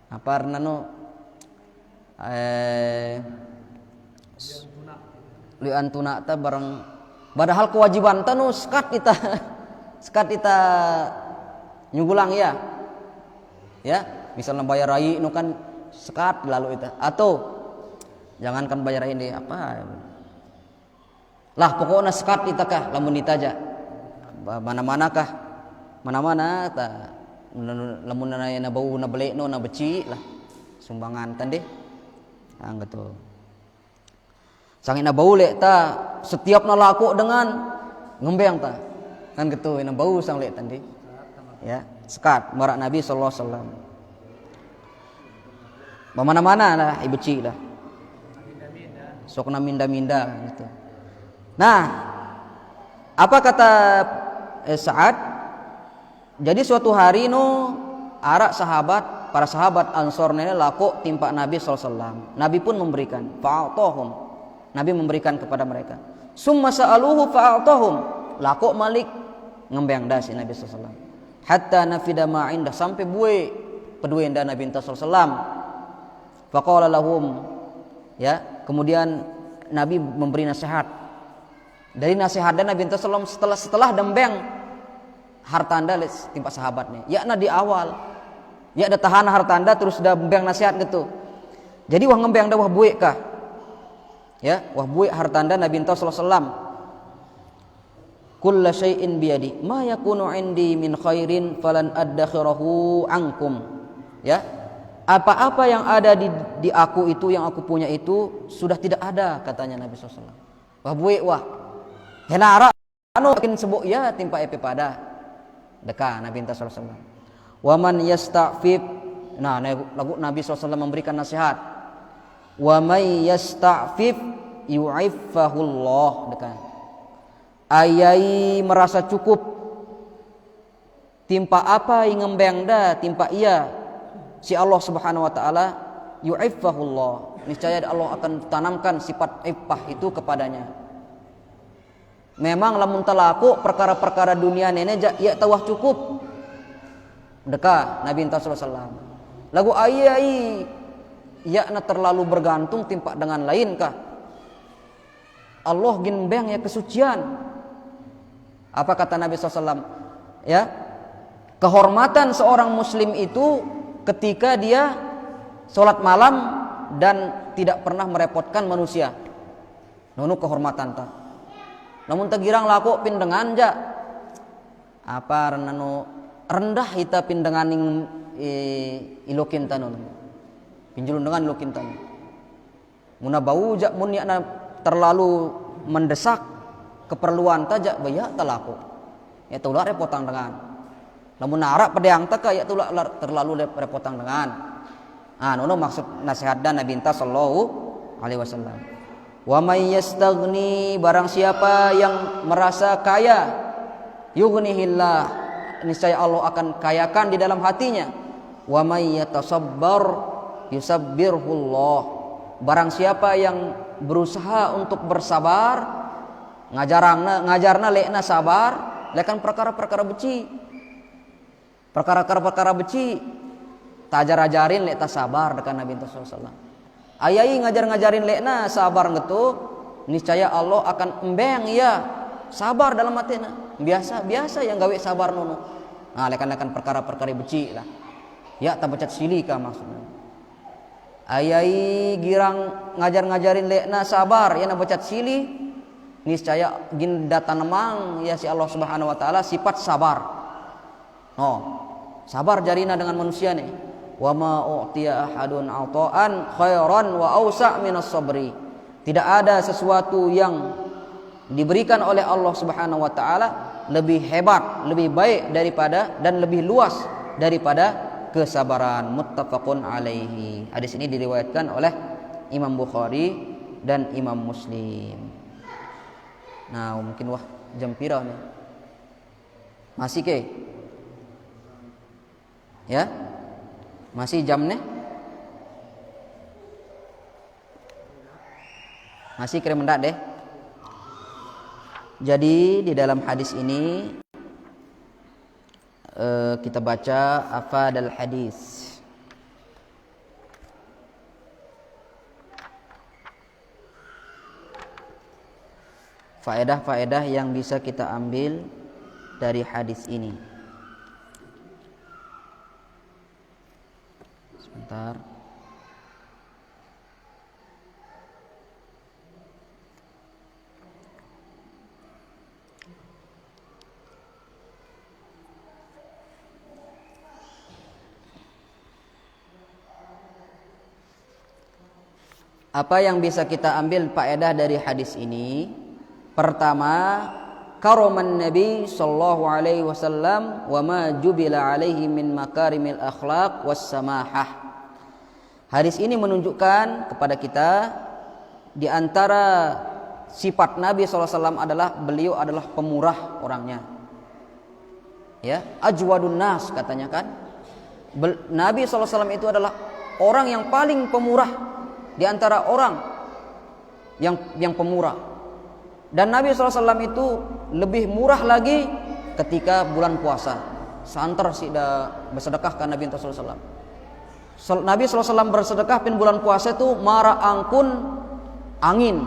Apa nano lian tuna ta barang padahal kewajiban ta sekat kita nyugulang ya. Ya, misalnya bayar rai kan sekat lalu itu atau jangankan bayar ini apa lah pokoknya sekat kita kah lamun ditaja mana-mana ta lamun na bau na belek no na beci lah sumbangan tan deh gitu sangin na bau lek ta setiap na laku dengan ngembeng ta kan gitu na bau sang lek tan deh ya sekat marak Nabi sallallahu alaihi wasallam mana-mana lah ibu cik lah sok na minda-minda gitu. Nah apa kata Sa'ad jadi suatu hari arak para sahabat Ansor ini laku timpa Nabi SAW. Nabi pun memberikan fa'atohum Nabi memberikan kepada mereka summa sa'aluhu fa'atohum laku malik ngembang dasi Nabi SAW hatta nafida ma'indah sampai buai peduenda Nabi SAW. Faqala lahum ya kemudian Nabi memberi nasihat dari nasihat dan Nabi sallallahu setelah dembeng hartanda timpa sahabatnya yakna di awal ya ada tahan hartanda terus dah dembeng nasihat gitu jadi wah ngembeng dah wah buik kah ya wah buik hartanda Nabi sallallahu alaihi wasallam kullu syai'in biyadi ma yakunu indi min khairin falan addakhirahu ankum ya apa-apa yang ada di aku itu yang aku punya itu sudah tidak ada katanya Nabi SAW. Wah buik wah henara makin sebut ya timpa epe pada deka Nabi SAW. Waman yasta'fif nah lagu Nabi SAW memberikan nasihat. Wa may yasta'fif yu'iffahullah deka. Ayai merasa cukup timpa apa yang ngembeng dah timpa ia si Allah Subhanahu wa taala yu'iffahullah niscaya Allah akan tanamkan sifat iffah itu kepadanya. Memang lamun talaku perkara-perkara dunia nenek ya tawah cukup deka Nabi sallallahu alaihi wasallam lagu ayai yakna terlalu bergantung timpa dengan lain kah Allah ginbeng ya kesucian. Apa kata Nabi SAW ya kehormatan seorang muslim itu ketika dia sholat malam dan tidak pernah merepotkan manusia. Nunu kehormatan ta. Namun tegirang laku pindengan ja. Apa rendah kita pindengan ilokin tanun. Pinjulun dengan ilokin tanun. Muna bau jak mun yakna terlalu mendesak keperluan ta jak baya talaku. Ya tulah repotang dengan. Namun narak pedang taka ya tulah terlalu repotang dengan. Nono maksud nasihat dan Nabi sallallahu alaihi wasallam. Wa may yastaghni, barang siapa yang merasa kaya, yughnihillah, niscaya Allah akan kayakan di dalam hatinya. Wa may yatasabbar yusabbirhullah, barang siapa yang berusaha untuk bersabar, ngajarna lekna sabar, lekan perkara-perkara beci, perkara-perkara beci tajar-ajarin lek ta sabar dekat Nabi sallallahu alaihi wasallam. Ayai ngajar-ngajarin lekna sabar gitu, niscaya Allah akan embeng ya sabar dalam hatena. Biasa yang gawe sabar nono. Nah, lekan-lekan perkara-perkara beci lah. Ya ta becat silika maksudnya. Ayai girang ngajar-ngajarin lekna sabar ya na becat sili, niscaya gin datan memang ya si Allah Subhanahu wa taala sifat sabar. Oh, sabar jarina dengan manusia nih. Wa ma u'tiya ahadun 'ata'an khairan wa awsa' minas sabri. Tidak ada sesuatu yang diberikan oleh Allah Subhanahu wa taala lebih hebat, lebih baik daripada dan lebih luas daripada kesabaran. Muttafaqun alaihi. Hadis ini diriwayatkan oleh Imam Bukhari dan Imam Muslim. Nah, mungkin jam pira nih? Masih ke? Ya? Masih jam nih? Masih kira mendak deh. Jadi di dalam hadis ini kita baca afadal hadis. Faedah-faedah yang bisa kita ambil dari hadis ini. Sebentar. Apa yang bisa kita ambil faedah dari hadis ini? Pertama, karoman Nabi sallallahu alaihi wasallam wa ma jubila alaihi min makarimil akhlaq was samahah. Hadis ini menunjukkan kepada kita di antara sifat Nabi sallallahu alaihi wasallam adalah beliau adalah pemurah orangnya. Ya, ajwadun nas katanya kan. Nabi sallallahu alaihi wasallam itu adalah orang yang paling pemurah di antara orang yang pemurah. Dan Nabi SAW itu lebih murah lagi ketika bulan puasa. Santer sih dah bersedekah kan Nabi SAW. Nabi SAW bersedekah pin bulan puasa itu mara angkun angin.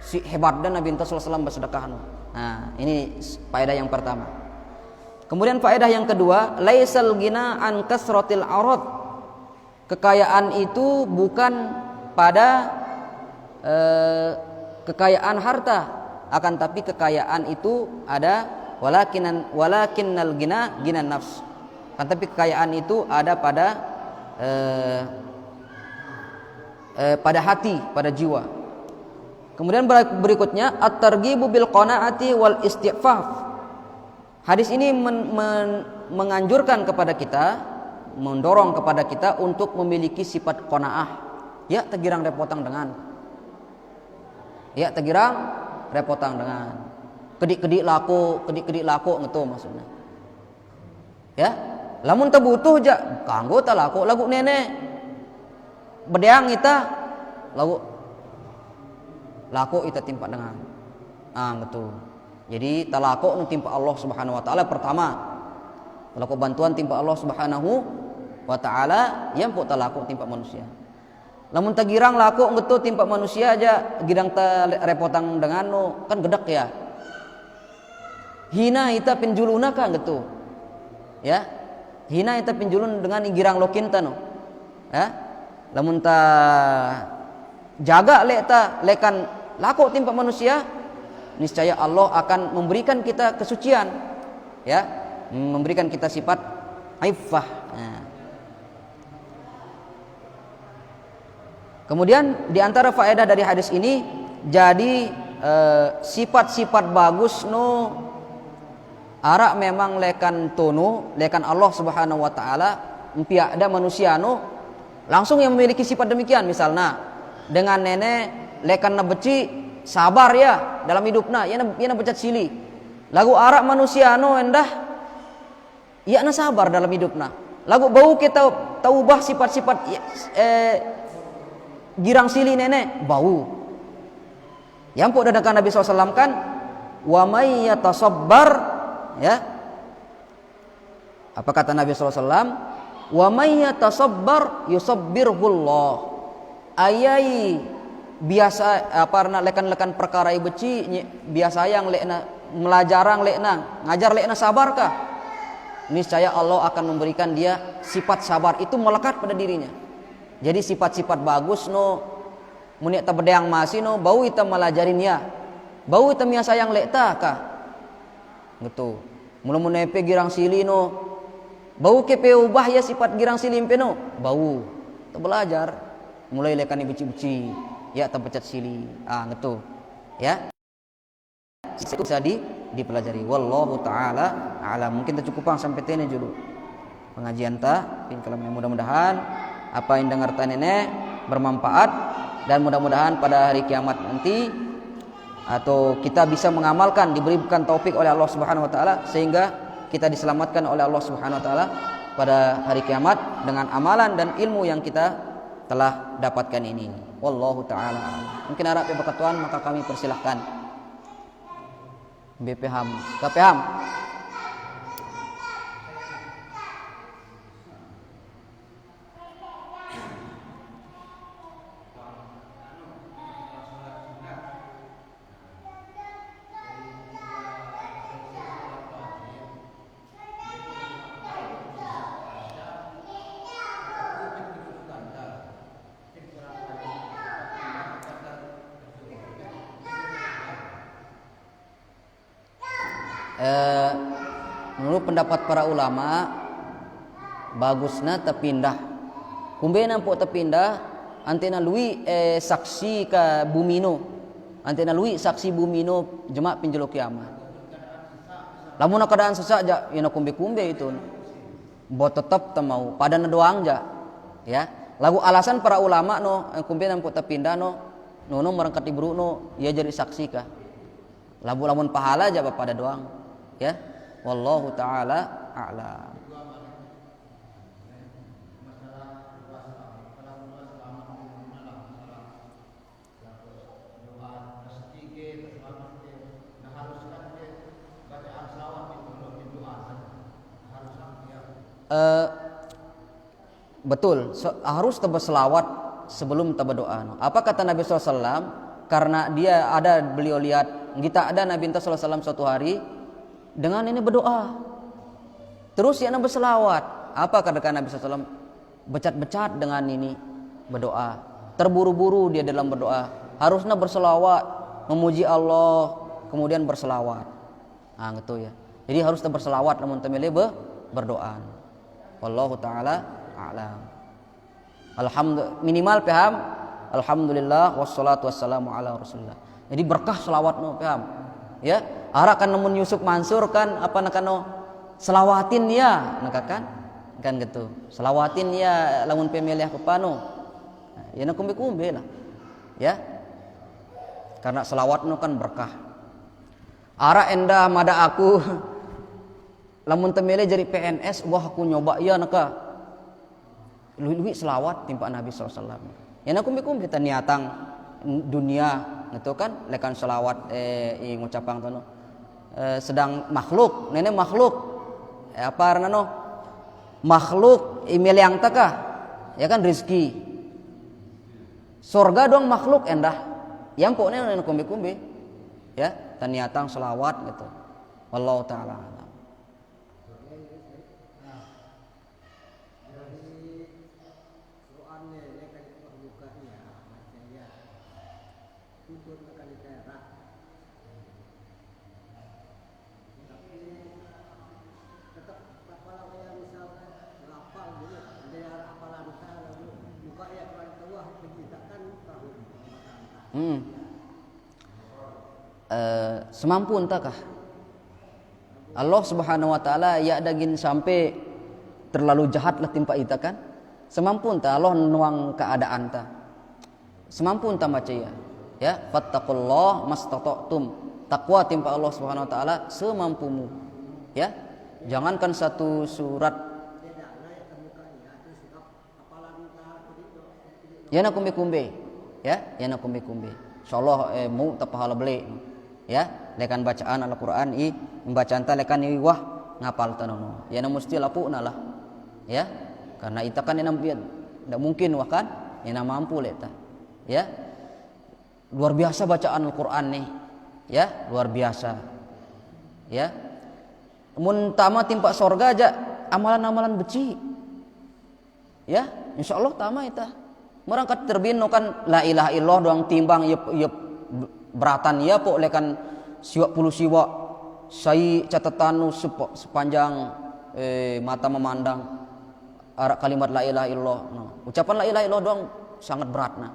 Si hebat dan Nabi SAW bersedekah. Nah, ini faedah yang pertama. Kemudian faedah yang kedua, laisal ghina an kasratil arad. Kekayaan itu bukan pada kekayaan harta, akan tapi kekayaan itu ada walakinnal ghina nafs. Akan tapi kekayaan itu ada pada hati, pada jiwa. Kemudian berikutnya at-targhibu bil qanaati wal istighfaf. Hadis ini menganjurkan kepada kita, mendorong kepada kita untuk memiliki sifat qanaah. Ya, tegirang repotang dengan. Ya, tegirang repotang dengan. Kedik-kedik laku gitu maksudnya. Ya, lamun teu butuh ja kanggo ta laku nenek. Bedeang kita laku ita timpa dengan. Gitu. Jadi talaku nu timpa Allah Subhanahu wa taala pertama. Talaku bantuan timpa Allah Subhanahu wa taala, yang pun talaku timpa manusia. Lamun tagirang laku gitu timpa manusia aja gidang ta repotang dengan no kan gedek ya. Hina ita pinjuluna kan gitu. Ya. Hina ita pinjulun dengan girang lokinta no. Ya. Lamun ta jaga lekan laku timpa manusia, niscaya Allah akan memberikan kita kesucian. Ya. Memberikan kita sifat iffah. Nah. Kemudian di antara faedah dari hadis ini, jadi sifat-sifat bagus nu arak memang lekan tunu, lekan Allah Subhanahu wa taala empiada manusia nu langsung yang memiliki sifat demikian. Misalnya dengan nenek lekan na beci sabar ya dalam hidupna ya na becat sili. Lagu arak manusia no endah ya na sabar dalam hidupna. Lagu bau kita taubah sifat-sifat girang sili nenek bau. Yang pun dadakan Nabi SAW kan wa may yatasabbar ya. Apa kata Nabi SAW? Wa may yatasabbar yusabbirhullah. Ayai biasa apa lekan-lekan perkara beci biasa yang lekna melajarang lekna ngajar lekna sabar kah? Niscaya Allah akan memberikan dia sifat sabar itu melekat pada dirinya. Jadi sifat-sifat bagus no mun ta bedeang masih no bau ita malajarin ya. Bau ita mia sayang lekta kah? Gitu. Mula nepe girang sili no bau kepe ubah ya sifat girang sili no bau. Ta belajar mulai lekan beci-beci ya ta becat sili. Gitu. Ya. Itu bisa dipelajari. Wallahu taala alam. Mungkin kita cukupang sampai tene dulu pengajian ta. Kalau mudah-mudahan apa yang dengar nenek bermanfaat dan mudah-mudahan pada hari kiamat nanti atau kita bisa mengamalkan diberikan taufik oleh Allah Subhanahu wa taala sehingga kita diselamatkan oleh Allah Subhanahu wa taala pada hari kiamat dengan amalan dan ilmu yang kita telah dapatkan ini. Wallahu taala alam. Mungkin harap berkatuan maka kami persilahkan. BPHAM, KPHAM. Menurut pendapat para ulama bagusna terpindah kumbe nampo terpindah antena lui saksi ke bumino antena lui saksi bumino jemaah pinjelo kiamat lamun keadaan sesak ja ya kumbe-kumbe itu buat tetap temau pada doang ja ya lagu alasan para ulama no kumbe nampo terpindah no merangkat ibru no ya jadi saksi ka lamun pahala aja pada doang ya wallahu taala a'lam. Betul harus berselawat sebelum berdoa. Apa kata Nabi SAW? Karena dia ada beliau lihat kita ada Nabi SAW suatu hari dengan ini berdoa terus ya Nabi berselawat. Apa kata Nabi SAW? Becat-becat dengan ini berdoa terburu-buru dia dalam berdoa harusnya berselawat memuji Allah kemudian berselawat gitu ya jadi harus berselawat namun temele berdoa. Wallahu ta'ala a'lam. Alhamdulillah minimal paham alhamdulillah wassalatu wassalamu ala rasulillah. Jadi berkah selawat no paham ya arak kan namun Yusuf Mansur kan apa nakano selawatin ya nakakan kan gitu selawatin ya lamun pemilih kepano ya na kumbe-kumbe lah ya karena selawat no kan berkah arak endah mada aku lamun temele jadi PNS wah aku nyoba ya naka luwi selawat timpa Nabi SAW ya na kumbe-kumbe ta niatang dunia gitu kan lekan selawat ngucapang tono sedang makhluk nenek makhluk apa nano makhluk email yang takah ya kan rizki surga dong makhluk endah yang pokoknya nenek kumbe-kumbe ya taniatang selawat gitu wallahu taala alam. Semampu entakah Allah Subhanahu wa taala ya daging sampai terlalu jahat lah timpa ita kan semampu entah Allah nuang keadaan ta semampu entah baca ya fattaqullah mastata'tum, takwa timpa Allah Subhanahu wa taala semampumu ya. Jangankan satu surat ya na kumbe-kumbe ya na kumbe-kumbe insyaallah mau ta pahala beli ya lekan bacaan Al-Qur'an membaca anta lekan wah ngapal tanono ya na mesti lapuna lah ya, karena ita kan enam biar tidak mungkin wah kan ena mampu leta ya. Luar biasa bacaan Al-Qur'an nih ya, luar biasa ya. Mun tama timpa sorga aja amalan-amalan beci ya insyaallah tama ita merangkat terbino kan la ilaha illallah doang timbang yep beratan ya po lekan siwa puluh siwa sai catatanu sepanjang mata memandang kalimat la ilaha illallah. No. Ucapan la ilaha illallah doang sangat berat nah.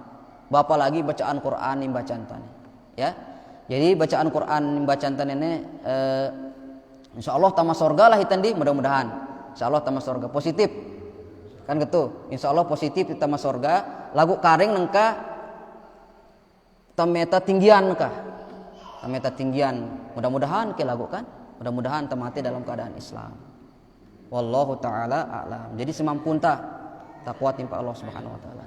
Bapa lagi bacaan Quran nih bacaan tani. Ya. Jadi bacaan Quran bacaan tani ini insyaallah tama surga lah hitan di mudah-mudahan. Insyaallah tama surga positif. Kan gitu. Insyaallah positif tama surga. Lagu karing nengka tameta tinggian kah? Tameta tinggian. Mudah-mudahan ke lagu kan? Mudah-mudahan tamati dalam keadaan Islam. Wallahu taala a'lam. Jadi semampu entah takwa timpa Allah Subhanahu wa taala.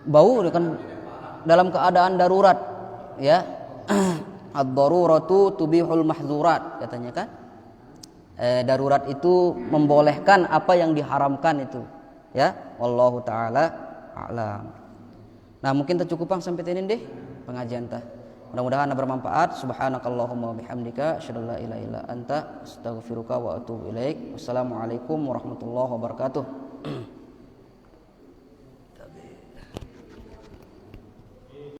Bau kan dalam keadaan darurat ya. Ad-daruratu tubihul mahzurat katanya kan. Darurat itu membolehkan apa yang diharamkan itu ya. Wallahu taala a'lam. Nah mungkin tercukupang sampai ini deh pengajian tah. Mudah-mudahan bermanfaat. Subhanakallahumma bihamdika asyhadu an la ilaha illa anta astaghfiruka wa atubu ilaik. Wassalamualaikum warahmatullahi wabarakatuh.